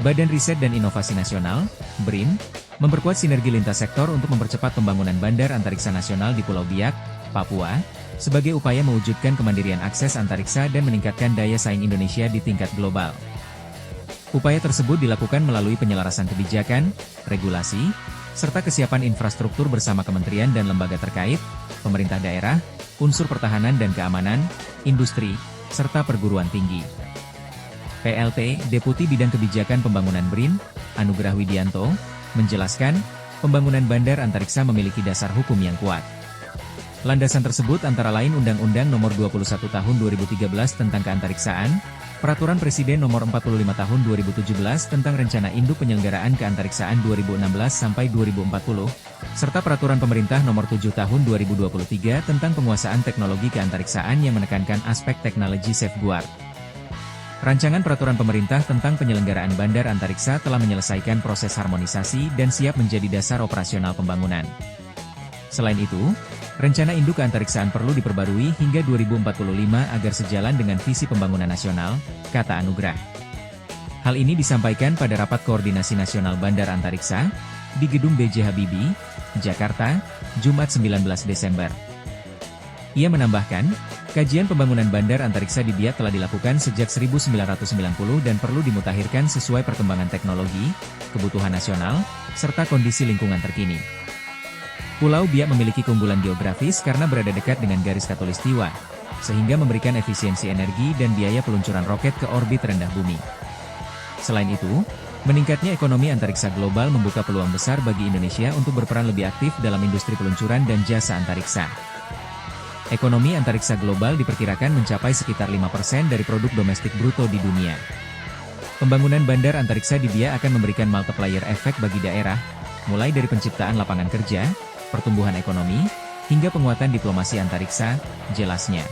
Badan Riset dan Inovasi Nasional, BRIN, memperkuat sinergi lintas sektor untuk mempercepat pembangunan Bandar Antariksa Nasional di Pulau Biak, Papua, sebagai upaya mewujudkan kemandirian akses antariksa dan meningkatkan daya saing Indonesia di tingkat global. Upaya tersebut dilakukan melalui penyelarasan kebijakan, regulasi, serta kesiapan infrastruktur bersama kementerian dan lembaga terkait, pemerintah daerah, unsur pertahanan dan keamanan, industri, serta perguruan tinggi. PLT, Deputi Bidang Kebijakan Pembangunan BRIN, Anugrah Widianto, menjelaskan, pembangunan bandar antariksa memiliki dasar hukum yang kuat. Landasan tersebut antara lain Undang-Undang Nomor 21 Tahun 2013 tentang Keantariksaan, Peraturan Presiden Nomor 45 Tahun 2017 tentang Rencana Induk Penyelenggaraan Keantariksaan 2016 sampai 2040, serta Peraturan Pemerintah Nomor 7 Tahun 2023 tentang Penguasaan Teknologi Keantariksaan yang menekankan aspek teknologi safeguard. Rancangan Peraturan Pemerintah tentang Penyelenggaraan Bandar Antariksa telah menyelesaikan proses harmonisasi dan siap menjadi dasar operasional pembangunan. Selain itu, Rencana Induk Keantariksaan perlu diperbarui hingga 2045 agar sejalan dengan visi pembangunan nasional, kata Anugrah. Hal ini disampaikan pada Rapat Koordinasi Nasional Bandar Antariksa, di Gedung B.J. Habibie, Jakarta, Jumat 19 Desember. Ia menambahkan, kajian pembangunan bandar antariksa di Biak telah dilakukan sejak 1990 dan perlu dimutakhirkan sesuai perkembangan teknologi, kebutuhan nasional, serta kondisi lingkungan terkini. Pulau Biak memiliki keunggulan geografis karena berada dekat dengan garis khatulistiwa, sehingga memberikan efisiensi energi dan biaya peluncuran roket ke orbit rendah bumi. Selain itu, meningkatnya ekonomi antariksa global membuka peluang besar bagi Indonesia untuk berperan lebih aktif dalam industri peluncuran dan jasa antariksa. Ekonomi antariksa global diperkirakan mencapai sekitar 5% dari produk domestik bruto di dunia. Pembangunan bandar antariksa di Biak akan memberikan multiplier efek bagi daerah, mulai dari penciptaan lapangan kerja, pertumbuhan ekonomi, hingga penguatan diplomasi antariksa, jelasnya.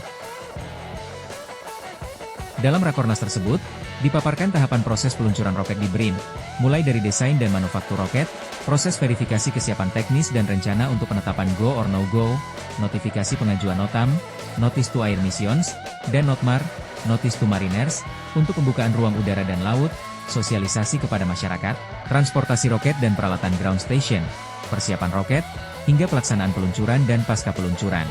Dalam rakornas tersebut, dipaparkan tahapan proses peluncuran roket di BRIN, mulai dari desain dan manufaktur roket, proses verifikasi kesiapan teknis dan rencana untuk penetapan go or no go, notifikasi pengajuan NOTAM, Notice to Air Missions, dan NOTMAR, Notice to Mariners, untuk pembukaan ruang udara dan laut, sosialisasi kepada masyarakat, transportasi roket dan peralatan ground station, persiapan roket, hingga pelaksanaan peluncuran dan pasca peluncuran.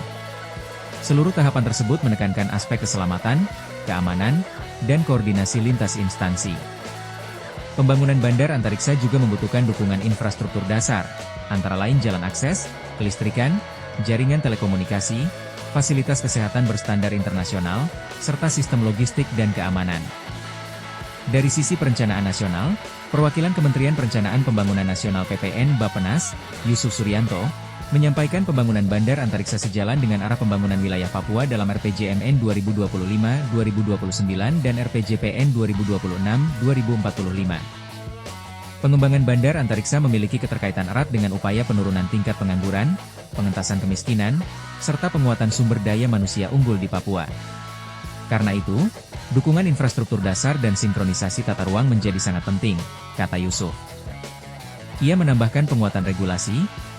Seluruh tahapan tersebut menekankan aspek keselamatan, keamanan, dan koordinasi lintas instansi. Pembangunan bandar antariksa juga membutuhkan dukungan infrastruktur dasar, antara lain jalan akses, kelistrikan, jaringan telekomunikasi, fasilitas kesehatan berstandar internasional, serta sistem logistik dan keamanan. Dari sisi perencanaan nasional, perwakilan Kementerian Perencanaan Pembangunan Nasional PPN Bappenas, Yusuf Suryanto, menyampaikan pembangunan bandar antariksa sejalan dengan arah pembangunan wilayah Papua dalam RPJMN 2025-2029 dan RPJPN 2026-2045. Pengembangan bandar antariksa memiliki keterkaitan erat dengan upaya penurunan tingkat pengangguran, pengentasan kemiskinan, serta penguatan sumber daya manusia unggul di Papua. Karena itu, dukungan infrastruktur dasar dan sinkronisasi tata ruang menjadi sangat penting, kata Yusuf. Ia menambahkan penguatan regulasi,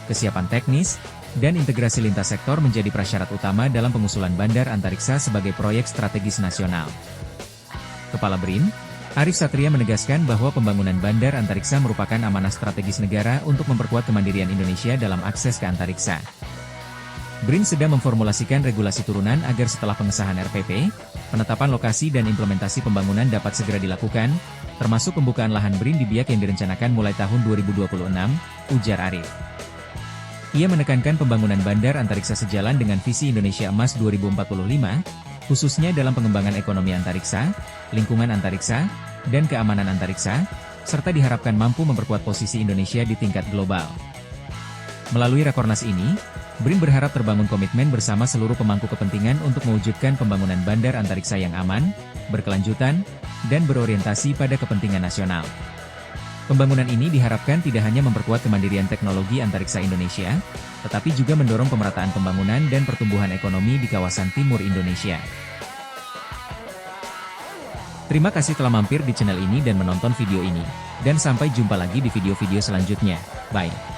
kesiapan teknis, dan integrasi lintas sektor menjadi prasyarat utama dalam pengusulan bandar antariksa sebagai proyek strategis nasional. Kepala BRIN, Arief Satria menegaskan bahwa pembangunan bandar antariksa merupakan amanah strategis negara untuk memperkuat kemandirian Indonesia dalam akses ke antariksa. BRIN sedang memformulasikan regulasi turunan agar setelah pengesahan RPP, penetapan lokasi dan implementasi pembangunan dapat segera dilakukan, termasuk pembukaan lahan BRIN di Biak yang direncanakan mulai tahun 2026, ujar Arief. Ia menekankan pembangunan bandar antariksa sejalan dengan visi Indonesia Emas 2045, khususnya dalam pengembangan ekonomi antariksa, lingkungan antariksa, dan keamanan antariksa, serta diharapkan mampu memperkuat posisi Indonesia di tingkat global. Melalui rakornas ini, BRIN berharap terbangun komitmen bersama seluruh pemangku kepentingan untuk mewujudkan pembangunan bandar antariksa yang aman, berkelanjutan, dan berorientasi pada kepentingan nasional. Pembangunan ini diharapkan tidak hanya memperkuat kemandirian teknologi antariksa Indonesia, tetapi juga mendorong pemerataan pembangunan dan pertumbuhan ekonomi di kawasan timur Indonesia. Terima kasih telah mampir di channel ini dan menonton video ini. Dan sampai jumpa lagi di video-video selanjutnya. Bye.